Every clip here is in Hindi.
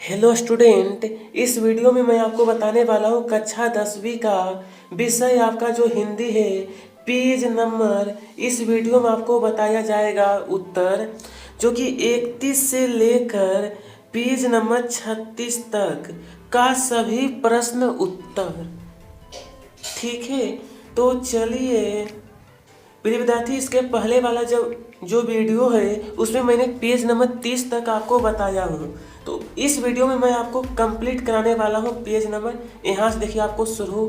हेलो स्टूडेंट, इस वीडियो में मैं आपको बताने वाला हूँ कक्षा 10वीं का विषय आपका जो हिंदी है, पेज नंबर। इस वीडियो में आपको बताया जाएगा उत्तर, जो कि 31 से लेकर पेज नंबर 36 तक का सभी प्रश्न उत्तर। ठीक है, तो चलिए प्रिय विद्यार्थी, इसके पहले वाला जो वीडियो है उसमें मैंने पेज नंबर 30 तक आपको बताया हूँ। तो इस वीडियो में मैं आपको कंप्लीट कराने वाला हूँ पेज नंबर। यहाँ से देखिए आपको शुरू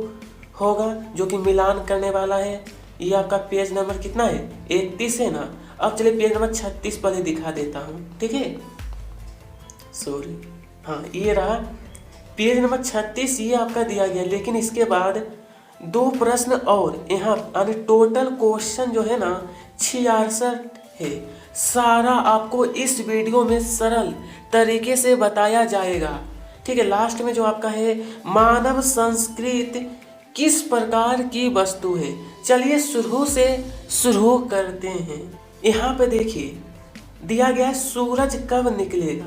होगा, जो कि मिलान करने वाला है। ये आपका पेज नंबर कितना है, 31 है ना। अब चलिए पेज नंबर 36 पहले दिखा देता हूँ, ठीक है। सॉरी, हाँ ये रहा पेज नंबर 36, ये आपका दिया गया। लेकिन इसके बाद दो प्रश्न और यहाँ यानी टोटल क्वेश्चन जो है ना 66 है। सारा आपको इस वीडियो में सरल तरीके से बताया जाएगा, ठीक है। लास्ट में जो आपका है, मानव संस्कृति किस प्रकार की वस्तु है। चलिए शुरू से शुरू करते हैं। यहाँ पे देखिए दिया गया है, सूरज कब निकलेगा।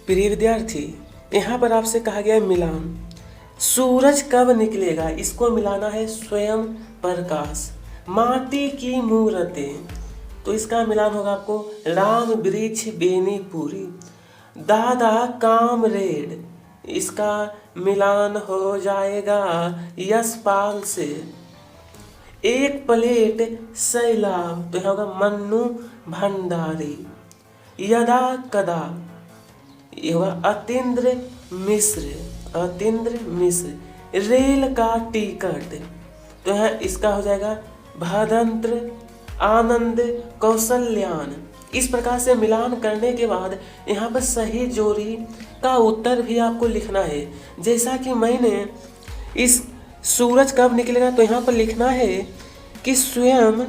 प्रिय विद्यार्थी, यहाँ पर आपसे कहा गया है मिलान, सूरज कब निकलेगा। इसको मिलाना है स्वयं प्रकाश, माटी की मूर्तें। तो इसका मिलान होगा आपको राम वृक्ष बेनीपुरी, दादा कामरेड। इसका मिलान हो जाएगा यशपाल से। एक प्लेट सैलाब, तो यहाँ होगा मन्नू भंडारी। यदा कदा, ये होगा अतीन्द्र मिश्र, अतीन्द्र मिश्र। रेल का टिकट, तो यहाँ इसका हो जाएगा भदंत्र आनंद कौशल्यान। इस प्रकार से मिलान करने के बाद यहाँ पर सही जोड़ी का उत्तर भी आपको लिखना है। जैसा कि मैंने इस सूरज कब निकलेगा, तो यहाँ पर लिखना है कि स्वयं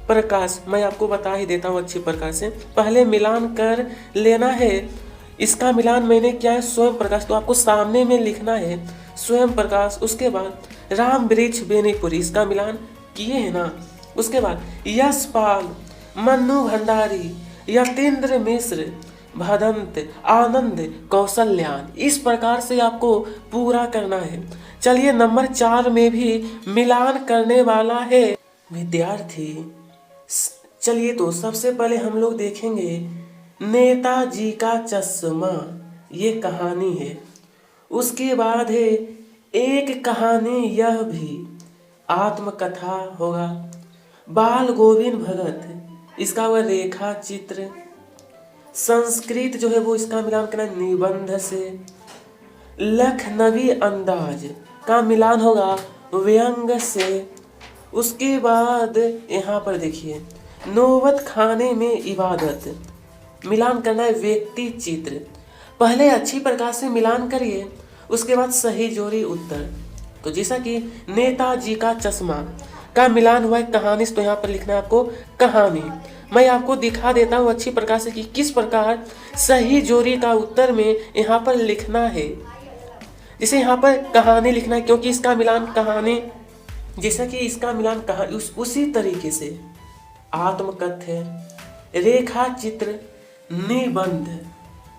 प्रकाश। मैं आपको बता ही देता हूँ अच्छी प्रकार से, पहले मिलान कर लेना है। इसका मिलान मैंने क्या है, स्वयं प्रकाश। तो आपको सामने में लिखना है स्वयं प्रकाश। उसके बाद राम वृक्ष बेनीपुरी, इसका मिलान किए है ना। उसके बाद यशपाल, मन्नू भंडारी, यतीन्द्र मिश्र, भदंत आनंद कौशल्यान। इस प्रकार से आपको पूरा करना है। चलिए नंबर 4 में भी मिलान करने वाला है विद्यार्थी। चलिए तो सबसे पहले हम लोग देखेंगे नेताजी का चश्मा, ये कहानी है। उसके बाद है एक कहानी यह भी, आत्मकथा होगा। बाल गोविंद भगत, इसका वह रेखा चित्र। संस्कृत जो है वो इसका मिलान करना निबंध से। लखनवी अंदाज का मिलान होगा व्यंग से। उसके बाद यहाँ पर देखिए नौबत खाने में इबादत, मिलान करना है व्यक्ति चित्र। पहले अच्छी प्रकार से मिलान करिए, उसके बाद सही जोड़ी उत्तर। तो जैसा कि नेताजी का चश्मा का मिलान हुआ है कहानी से, तो यहाँ पर लिखना है आपको कहानी। मैं आपको दिखा देता हूँ अच्छी प्रकार से कि किस प्रकार सही जोड़ी का उत्तर में यहाँ पर लिखना है। जैसे यहाँ पर कहानी लिखना है, क्योंकि इसका मिलान कहानी, जैसा कि इसका मिलान कहानी उसी तरीके से आत्मकथ्य, रेखा चित्र, निबंध,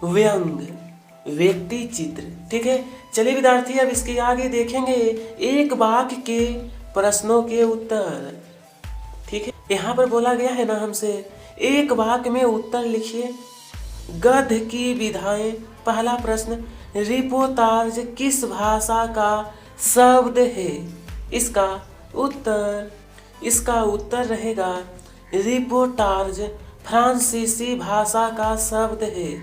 व्यंग, व्यक्ति चित्र। ठीक है, चलिए विद्यार्थी अब इसके आगे देखेंगे एक वाक्य के प्रश्नों के उत्तर। ठीक है, यहाँ पर बोला गया है ना हमसे, एक वाक्य में उत्तर लिखिए। गद्य की विधाएं। पहला प्रश्न, रिपोर्टाज किस भाषा का शब्द है। इसका उत्तर रहेगा रिपोर्टाज फ्रांसीसी भाषा का शब्द है।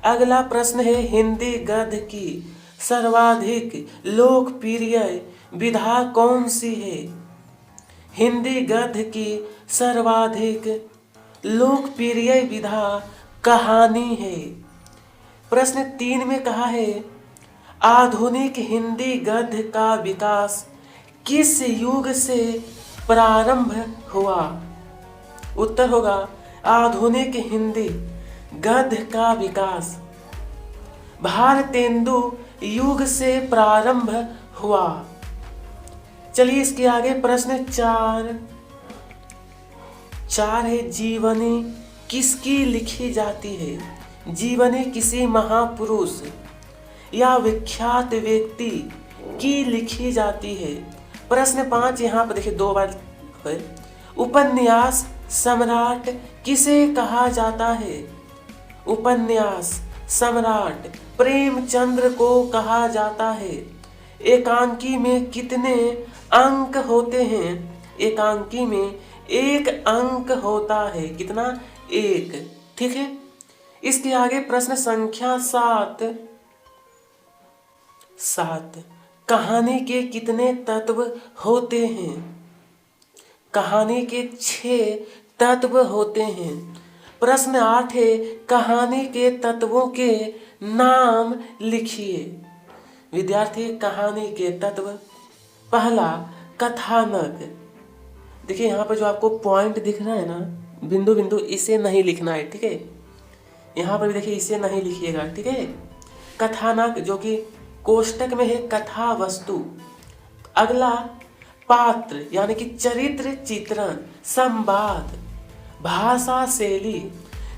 अगला प्रश्न है, हिंदी गद्य की सर्वाधिक लोकप्रिय विधा कौन सी है। हिंदी गद्य की सर्वाधिक लोकप्रिय विधा कहानी है। प्रश्न 3 में कहा है, आधुनिक हिंदी गद्य का विकास किस युग से प्रारंभ हुआ। उत्तर होगा आधुनिक हिंदी गद्य का विकास भारतेंदु युग से प्रारंभ हुआ। चलिए इसके आगे प्रश्न 4 है, जीवनी किसकी लिखी जाती है। जीवनी किसी महापुरुष या विख्यात व्यक्ति की लिखी जाती है। प्रश्न 5 यहाँ पर देखिए 2 बार है। उपन्यास सम्राट किसे कहा जाता है? उपन्यास सम्राट प्रेमचंद्र को कहा जाता है। एकांकी में कितने अंक होते हैं? एकांकी में 1 अंक होता है। कितना? 1। ठीक है। इसके आगे प्रश्न संख्या 7। कहानी के कितने तत्व होते हैं? कहानी के 6 तत्व होते हैं। प्रश्न 8 है, कहानी के तत्वों के नाम लिखिए। विद्यार्थी, कहानी के तत्व। पहला, कथानक। देखिए यहाँ पर जो आपको पॉइंट दिख रहा है ना, बिंदु बिंदु, इसे नहीं लिखना है। ठीक है, यहाँ पर भी देखिए इसे नहीं लिखिएगा। ठीक है। कथानक जो कि कोष्टक में है कथा वस्तु। अगला, पात्र यानी कि चरित्र चित्रण, संवाद, भाषा शैली,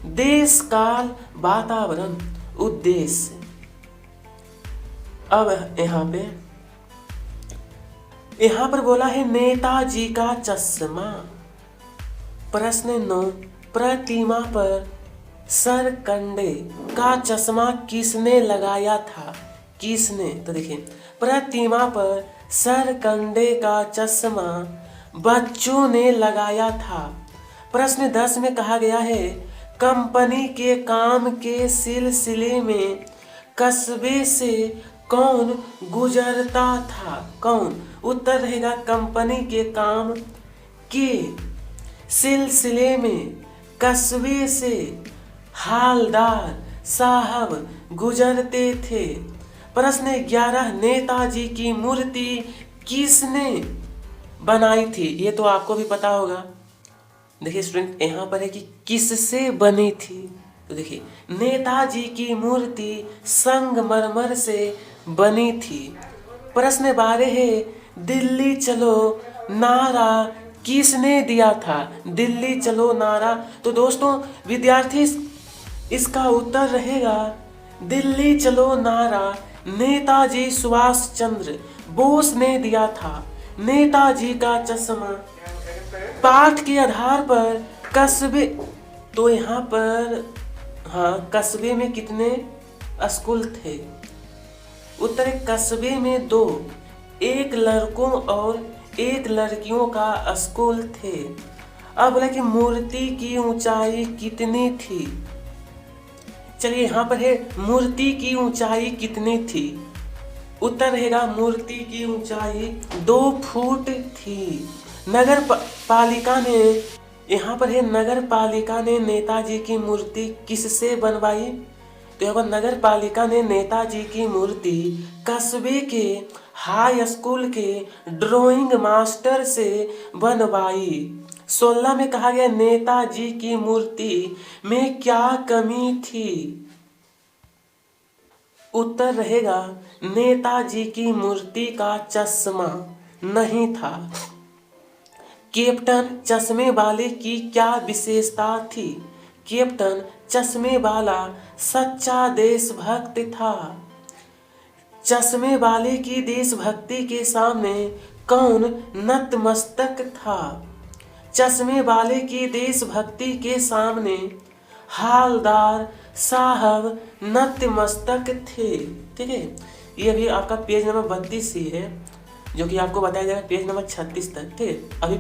देश काल वातावरण, उद्देश्य। अब यहाँ पर बोला है नेताजी का चश्मा। प्रश्न 9, प्रतिमा पर सरकंडे का चश्मा किसने लगाया था? किसने? तो देखिए, प्रतिमा पर सरकंडे का चश्मा बच्चों ने लगाया था। प्रश्न 10 में कहा गया है कंपनी के काम के सिलसिले में कस्बे से कौन गुजरता था? कौन? उत्तर रहेगा कंपनी के काम के सिलसिले में कस्बे से हालदार साहब गुजरते थे। प्रश्न 11, नेताजी की मूर्ति किसने बनाई थी? ये तो आपको भी पता होगा। देखिए स्टूडेंट, यहाँ पर है कि किससे बनी थी। तो देखिए, नेताजी की मूर्ति संगमरमर से बनी थी। प्रश्न 12 है, दिल्ली चलो नारा किसने दिया था? दिल्ली चलो नारा। तो दोस्तों विद्यार्थी, इसका उत्तर रहेगा दिल्ली चलो नारा नेताजी सुभाष चंद्र बोस ने दिया था। नेताजी का चश्मा। पाठ के आधार पर कस्बे, तो यहाँ पर कस्बे में कितने स्कूल थे? उत्तर, कस्बे में 2, 1 लड़कों और 1 लड़कियों का स्कूल थे। अब बोला कि मूर्ति की ऊंचाई कितनी थी? चलिए यहाँ पर है मूर्ति की ऊंचाई कितनी थी? उत्तर रहेगा मूर्ति की ऊंचाई 2 फुट थी। नगर पालिका ने, यहाँ पर है नगर पालिका ने नेताजी की मूर्ति किससे बनवाई? तो यहाँ पर नगर पालिका ने नेताजी की मूर्ति कस्बे के हाई स्कूल के ड्राइंग मास्टर से बनवाई। 16 में कहा गया नेताजी की मूर्ति में क्या कमी थी? उत्तर रहेगा नेताजी की मूर्ति का चश्मा नहीं था। कैप्टन चश्मे वाले की क्या विशेषता थी? कैप्टन चश्मे वाला सच्चा देशभक्त था। चश्मे वाले की देशभक्ति के सामने कौन नतमस्तक था? चश्मे वाले की देशभक्ति के सामने हालदार साहब नतमस्तक थे। ठीक है, ये भी आपका पेज नंबर 32 ही है, जो कि आपको बताया जाएगा पेज नंबर 36 तक। ठीक है, अभी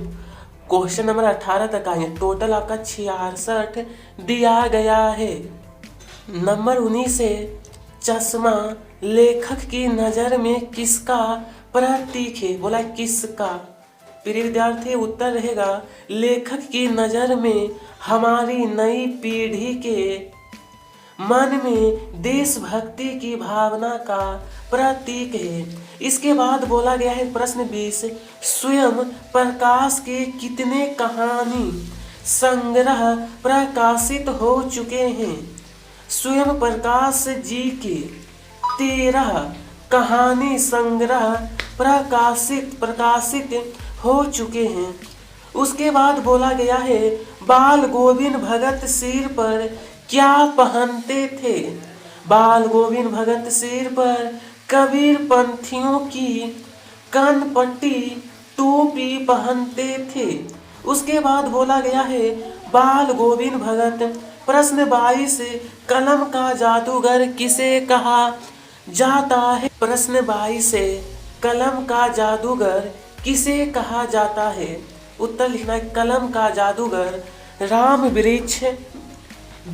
क्वेश्चन नंबर 18 तक आए हैं। टोटल आपका 66 दिया गया है। नंबर 19 है, चश्मा लेखक की नज़र में किसका प्रतीक है? बोला किसका? प्रिय विद्यार्थी, उत्तर रहेगा लेखक की नज़र में हमारी नई पीढ़ी के मन में देशभक्ति की भावना का प्रतीक है। इसके बाद बोला गया है प्रश्न 20, स्वयं प्रकाश के कितने कहानी संग्रह प्रकाशित हो चुके हैं? स्वयं प्रकाश जी के 13 कहानी संग्रह प्रकाशित हो चुके हैं। उसके बाद बोला गया है बाल गोविंद भगत सिर पर क्या पहनते थे? बाल गोविंद भगत सिर पर कबीर पंथियों की कानपट्टी टोपी पहनते थे। उसके बाद बोला गया है बाल गोविंद भगत। प्रश्न 22, कलम का जादूगर किसे कहा जाता है? प्रश्न 22 है कलम का जादूगर किसे कहा जाता है? उत्तर लिखना है कलम का जादूगर राम वृक्ष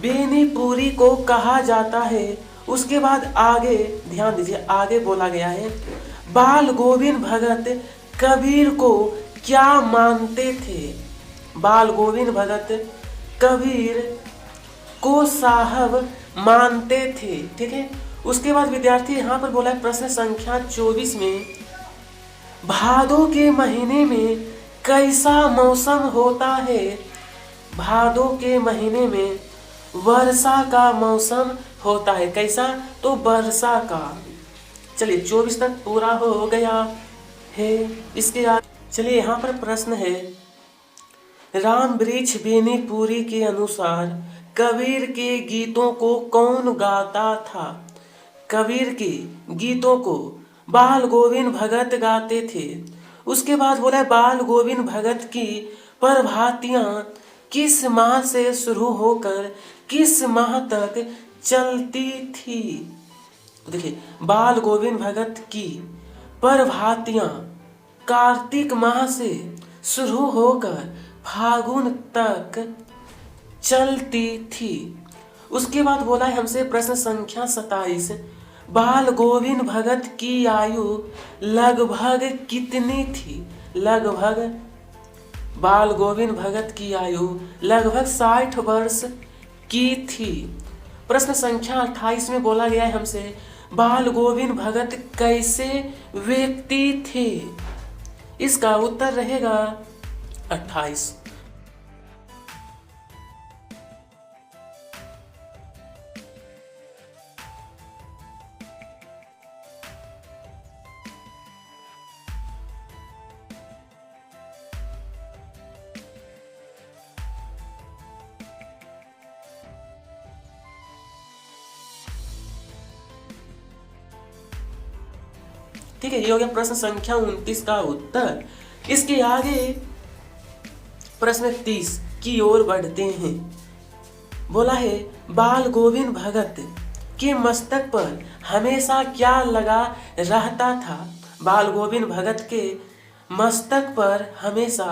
बेनीपुरी को कहा जाता है। उसके बाद आगे ध्यान दीजिए, आगे बोला गया है बाल गोविंद भगत कबीर को क्या मानते थे? बाल गोविंद भगत कबीर को साहब मानते थे। ठीक है। उसके बाद विद्यार्थी यहाँ पर बोला है प्रश्न संख्या 24 में भादों के महीने में कैसा मौसम होता है? भादों के महीने में वर्षा का मौसम होता है। कैसा? तो वर्षा का। चलिए 24 तक पूरा हो गया है। इसके बाद चलिए यहाँ पर प्रश्न है राम वृक्ष बेनीपुरी के अनुसार कबीर के गीतों को कौन गाता था? कबीर के गीतों को बाल गोविंद भगत गाते थे। उसके बाद बोला है बाल गोविंद भगत की प्रभातियां किस माह से शुरू होकर किस माह तक चलती थी? तो देखिए बाल गोविंद भगत की प्रभातियां कार्तिक माह से शुरू होकर फागुन तक चलती थी। उसके बाद बोला है हमसे प्रश्न संख्या 27 बाल गोविंद भगत की आयु लगभग कितनी थी? लगभग बाल गोविंद भगत की आयु लगभग 60 वर्ष की थी। प्रश्न संख्या 28 में बोला गया है हमसे बाल गोविंद भगत कैसे व्यक्ति थे? इसका उत्तर रहेगा 28। ठीक है, ये हो गया प्रश्न संख्या 29 का उत्तर। इसके आगे प्रश्न 30 की ओर बढ़ते हैं। बोला है बाल गोविंद भगत के मस्तक पर हमेशा क्या लगा रहता था? बाल गोविंद भगत के मस्तक पर हमेशा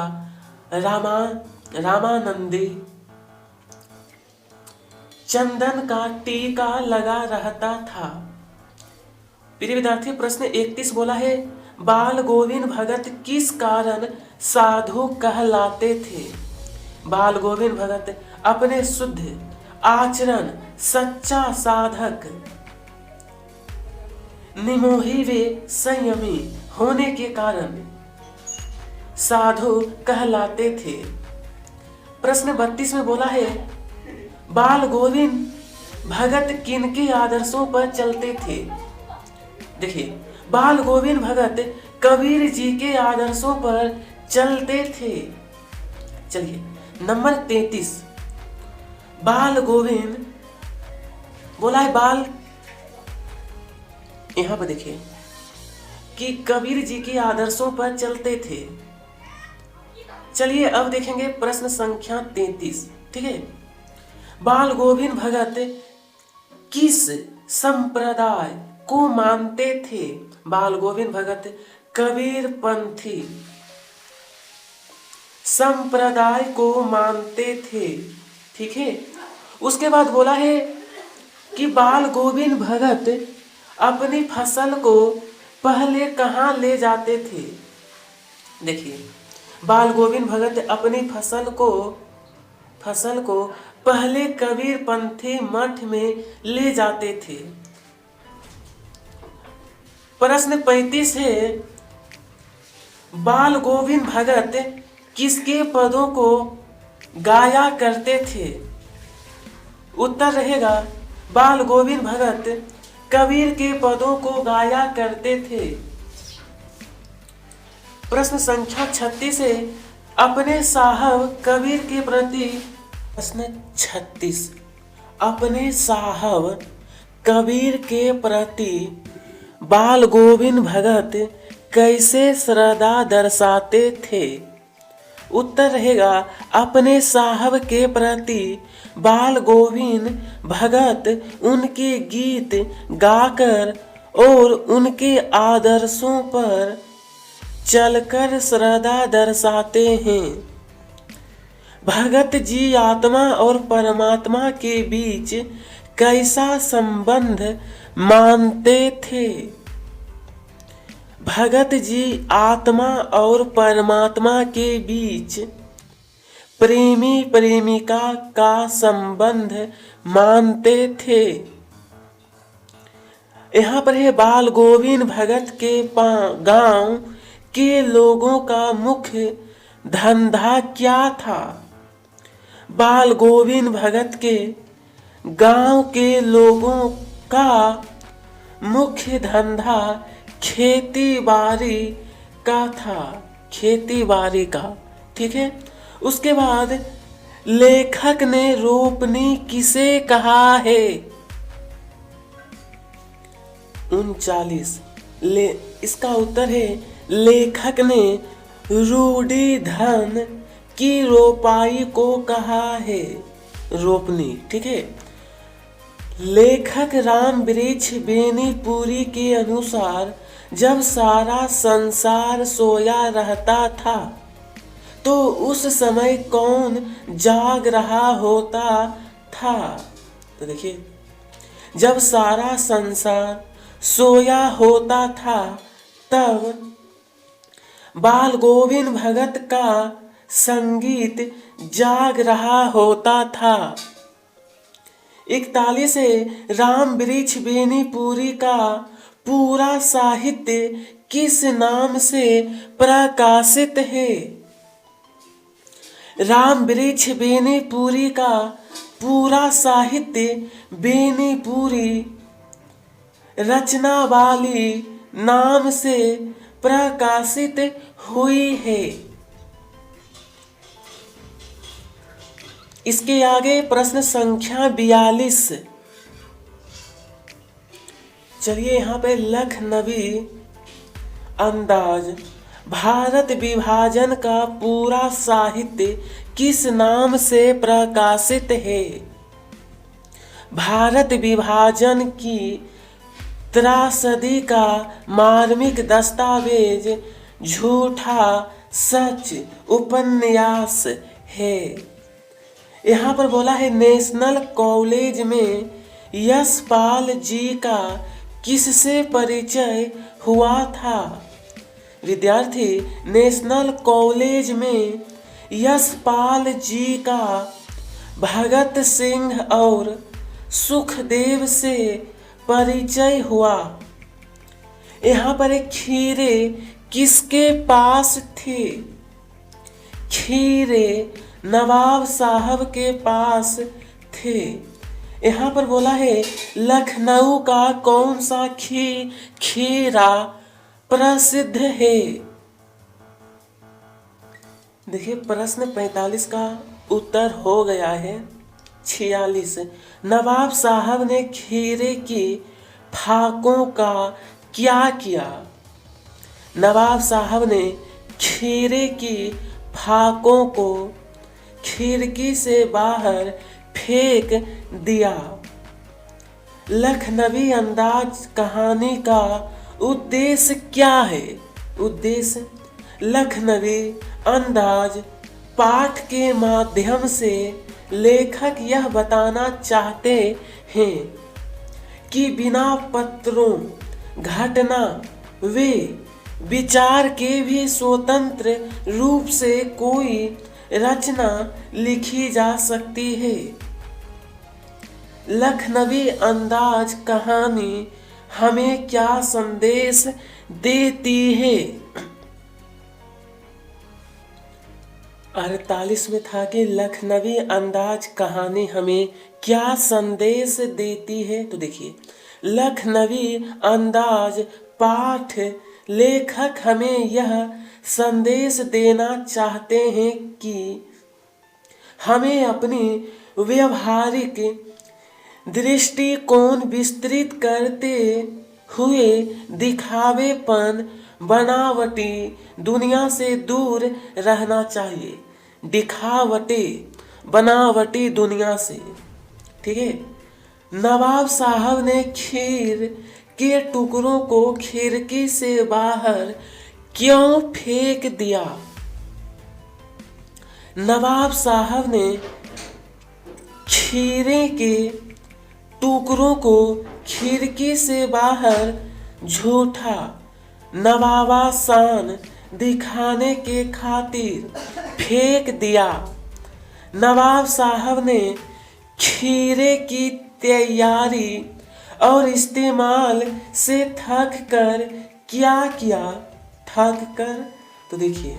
रामानंदी चंदन का टीका लगा रहता था। प्रिय विद्यार्थी प्रश्न 31 बोला है बाल गोविंद भगत किस कारण साधु कहलाते थे? बाल गोविंद भगत अपने शुद्ध आचरण, सच्चा साधक, निमोही व संयमी होने के कारण साधु कहलाते थे। प्रश्न 32 में बोला है बाल गोविंद भगत किनके आदर्शों पर चलते थे? देखिए बाल गोविंद भगत कबीर जी के आदर्शों पर चलते थे। चलिए नंबर 33 बाल गोविंद बोला है बाल, यहां पर देखिए कि कबीर जी के आदर्शों पर चलते थे। चलिए अब देखेंगे प्रश्न संख्या 33। ठीक है, बाल गोविंद भगत किस संप्रदाय को मानते थे? बाल गोविंद भगत कबीर पंथी संप्रदाय को मानते थे। ठीक है। उसके बाद बोला है कि बाल गोविंद भगत अपनी फसल को पहले कहाँ ले जाते थे? देखिए बाल गोविंद भगत अपनी फसल को पहले कबीर पंथी मठ में ले जाते थे। प्रश्न 35 है बाल गोविंद भगत किसके पदों को गाया करते थे? उत्तर रहेगा बाल गोविंद भगत कबीर के पदों को गाया करते थे। प्रश्न संख्या 36 है अपने साहब कबीर के प्रति, प्रश्न 36 अपने साहब कबीर के प्रति बाल गोविंद भगत कैसे श्रद्धा दर्शाते थे? उत्तर रहेगा अपने साहब के प्रति बाल गोविंद भगत उनके गीत गाकर और उनके आदर्शों पर चलकर श्रद्धा दर्शाते हैं। भगत जी आत्मा और परमात्मा के बीच कैसा संबंध मानते थे? भगत जी आत्मा और परमात्मा के बीच प्रेमी प्रेमिका का संबंध मानते थे। यहाँ पर है बाल गोविंद भगत के गांव के लोगों का मुख्य धंधा क्या था? बाल गोविंद भगत के गांव के लोगों का मुख्य धंधा खेती बाड़ी का था, खेती बाड़ी का। ठीक है, उसके बाद लेखक ने रोपनी किसे कहा है? 39 इसका उत्तर है लेखक ने रूढ़ी धन की रोपाई को कहा है रोपनी। ठीक है, लेखक राम वृक्ष बेनीपुरी के अनुसार जब सारा संसार सोया रहता था तो उस समय कौन जाग रहा होता था? तो देखिए, जब सारा संसार सोया होता था तब बाल गोविंद भगत का संगीत जाग रहा होता था। 41 राम वृक्ष बेनीपुरी का पूरा साहित्य किस नाम से प्रकाशित है? राम वृक्ष बेनीपुरी का पूरा साहित्य बेनीपुरी रचनावली नाम से प्रकाशित हुई है। इसके आगे प्रश्न संख्या 42। चलिए यहाँ पे लखनवी अंदाज भारत विभाजन का पूरा साहित्य किस नाम से प्रकाशित है? भारत विभाजन की त्रासदी का मार्मिक दस्तावेज झूठा सच उपन्यास है। यहाँ पर बोला है नेशनल कॉलेज में यशपाल जी का किससे परिचय हुआ था? विद्यार्थी, नेशनल कॉलेज में यशपाल जी का भगत सिंह और सुखदेव से परिचय हुआ। यहाँ पर एक खीरे किसके पास थे? खीरे नवाब साहब के पास थे। यहाँ पर बोला है लखनऊ का कौन सा खीरा प्रसिद्ध है? देखिए, प्रश्न 45 का उत्तर हो गया है। 46 नवाब साहब ने खीरे की फाकों का क्या किया? नवाब साहब ने खीरे की फाकों को खिड़की से बाहर फेंक दिया। लखनवी अंदाज कहानी का उद्देश्य क्या है? उद्देश्य लखनवी अंदाज पाठ के माध्यम से लेखक यह बताना चाहते हैं कि बिना पत्रों, घटना वे विचार के भी स्वतंत्र रूप से कोई रचना लिखी जा सकती है। लखनवी अंदाज कहानी हमें क्या संदेश देती है? 48 में था कि लखनवी अंदाज कहानी हमें क्या संदेश देती है। तो देखिए, लखनवी अंदाज पाठ लेखक हमें यह संदेश देना चाहते हैं कि हमें अपनी व्यवहारिक दृष्टिकोण विस्तृत करते हुए दिखावेपन बनावटी दुनिया से दूर रहना चाहिए। दिखावटी बनावटी दुनिया से, ठीक है। नवाब साहब ने खीर के टुकड़ों को खिड़की से बाहर क्यों फेंक दिया? नवाब साहब ने खीरे के टुकड़ों को खिड़की से बाहर झूठा नवाबा शान दिखाने के खातिर फेंक दिया। नवाब साहब ने खीरे की तैयारी और इस्तेमाल से थक कर क्या किया? थक कर, तो देखिए,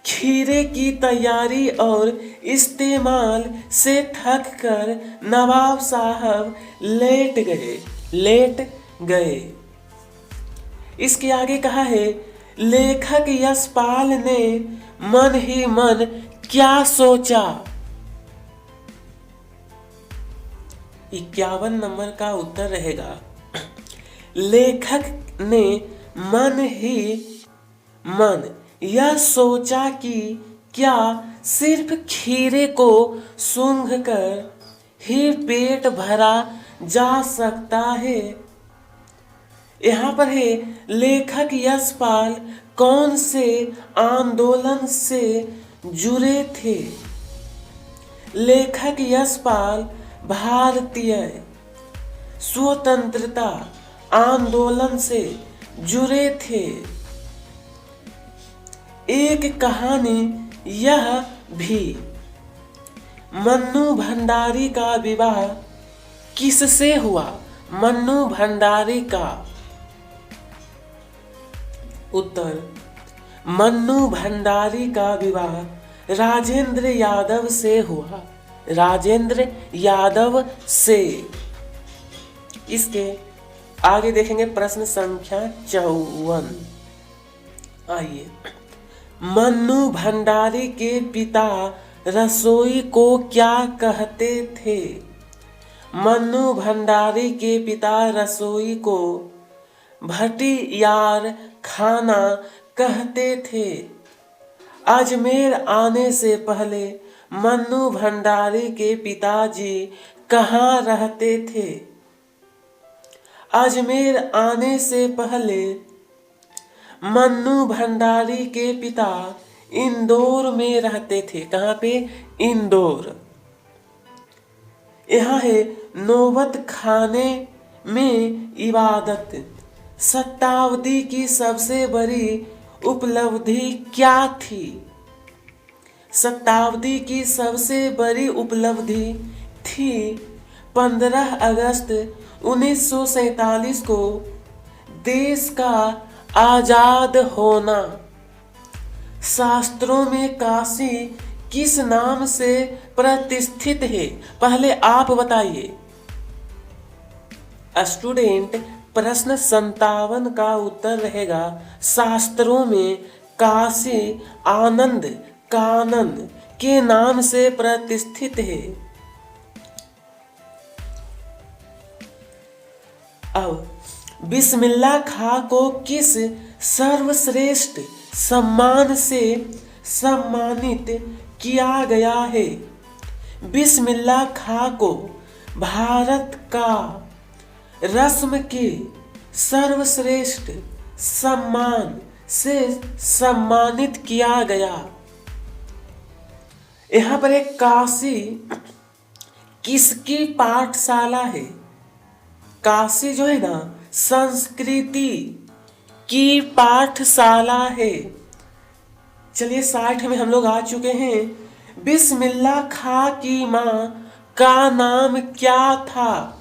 खीरे की तैयारी और इस्तेमाल से थक कर नवाब साहब लेट गए। इसके आगे कहा है, लेखक यशपाल ने मन ही मन क्या सोचा? 51 नंबर का उत्तर रहेगा, लेखक ने मन ही मन यह सोचा कि क्या सिर्फ खीरे को सूंघकर ही पेट भरा जा सकता है। यहाँ पर है, लेखक यशपाल कौन से आंदोलन से जुड़े थे? लेखक यशपाल भारतीय स्वतंत्रता आंदोलन से जुड़े थे। एक कहानी यह भी, मन्नू भंडारी का विवाह किससे हुआ? मन्नू भंडारी का उत्तर, मन्नू भंडारी का विवाह राजेंद्र यादव से हुआ। राजेंद्र यादव से। इसके आगे देखेंगे प्रश्न संख्या 54। आइए, मन्नू भंडारी के पिता रसोई को क्या कहते थे? मन्नू भंडारी के पिता रसोई को भटियार खाना कहते थे। अजमेर आने से पहले मन्नू भंडारी के पिताजी कहाँ रहते थे? अजमेर आने से पहले मन्नू भंडारी के पिता इंदौर में रहते थे। कहाँ पे? इंदौर। यहाँ है, नौबत खाने में इबादत शताब्दी की सबसे बड़ी उपलब्धि क्या थी? शताब्दी की सबसे बड़ी उपलब्धि थी 15 अगस्त 1947 को देश का आजाद होना। शास्त्रों में काशी किस नाम से प्रतिष्ठित है? पहले आप बताइए स्टूडेंट। प्रश्न 57 का उत्तर रहेगा, शास्त्रों में काशी आनंद कानन के नाम से प्रतिष्ठित है। अब बिस्मिल्लाह खां को किस सर्वश्रेष्ठ सम्मान से सम्मानित किया गया है? बिस्मिल्लाह खां को भारत का रस्म के सर्वश्रेष्ठ सम्मान से सम्मानित किया गया। यहाँ पर एक काशी किसकी पाठशाला है? काशी जो है ना, संस्कृति की पाठशाला है। चलिए 60 में हम लोग आ चुके हैं। बिस्मिल्लाह खां की माँ का नाम क्या था?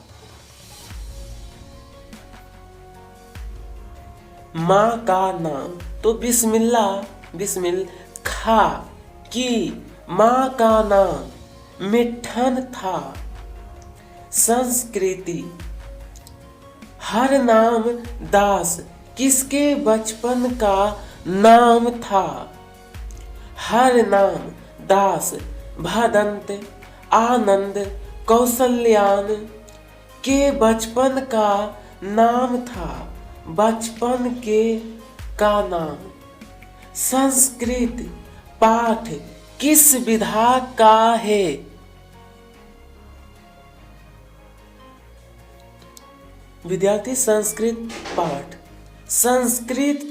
माँ का नाम, तो बिस्मिल खां की माँ का नाम मिठन था। संस्कृति, हर नाम दास किसके बचपन का नाम था? हर नाम दास भदंत आनंद कौशल्यान के बचपन का नाम था, बचपन के का नाम। संस्कृत पाठ किस विधा का है? विद्यार्थी संस्कृत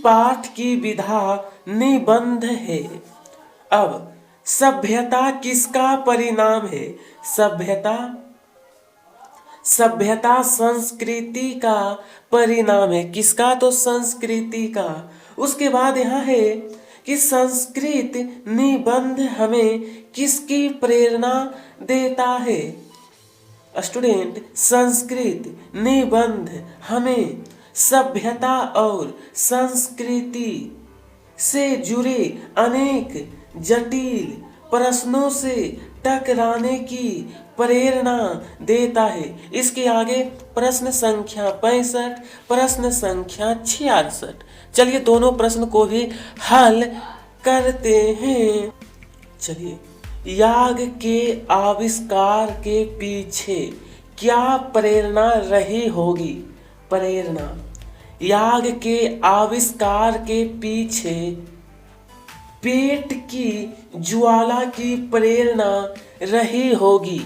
पाठ की विधा निबंध है। अब सभ्यता किसका परिणाम है? सभ्यता संस्कृति का परिणाम है। किसका? तो संस्कृति का। उसके बाद यहाँ है कि संस्कृत निबंध हमें किसकी प्रेरणा देता है? स्टूडेंट, संस्कृत निबंध हमें सभ्यता और संस्कृति से जुड़े अनेक जटिल प्रश्नों से टकराने की प्रेरणा देता है। इसके आगे प्रश्न संख्या 65, प्रश्न संख्या 66। चलिए दोनों प्रश्न को भी हल करते हैं। चलिए, याग के आविष्कार के पीछे क्या प्रेरणा रही होगी? प्रेरणा, याग के आविष्कार के पीछे पेट की ज्वाला की प्रेरणा रही होगी।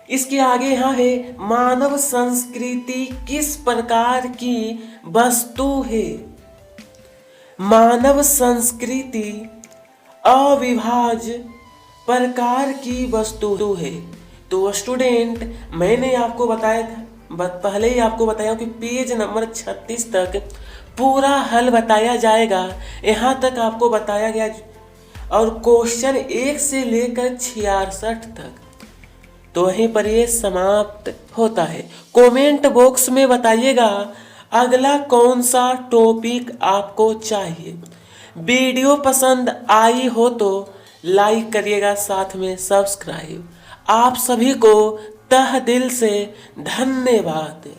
इसके आगे यहाँ है, मानव संस्कृति किस प्रकार की वस्तु है? मानव संस्कृति अविभाज्य प्रकार की वस्तु है। तो स्टूडेंट, मैंने आपको बताया था, पहले ही आपको बताया कि पेज नंबर 36 तक पूरा हल बताया जाएगा। यहाँ तक आपको बताया गया और क्वेश्चन 1 से लेकर 66 तक। तो वहीं पर ये समाप्त होता है। कमेंट बॉक्स में बताइएगा अगला कौन सा टॉपिक आपको चाहिए। वीडियो पसंद आई हो तो लाइक करिएगा, साथ में सब्सक्राइब। आप सभी को तहे दिल से धन्यवाद।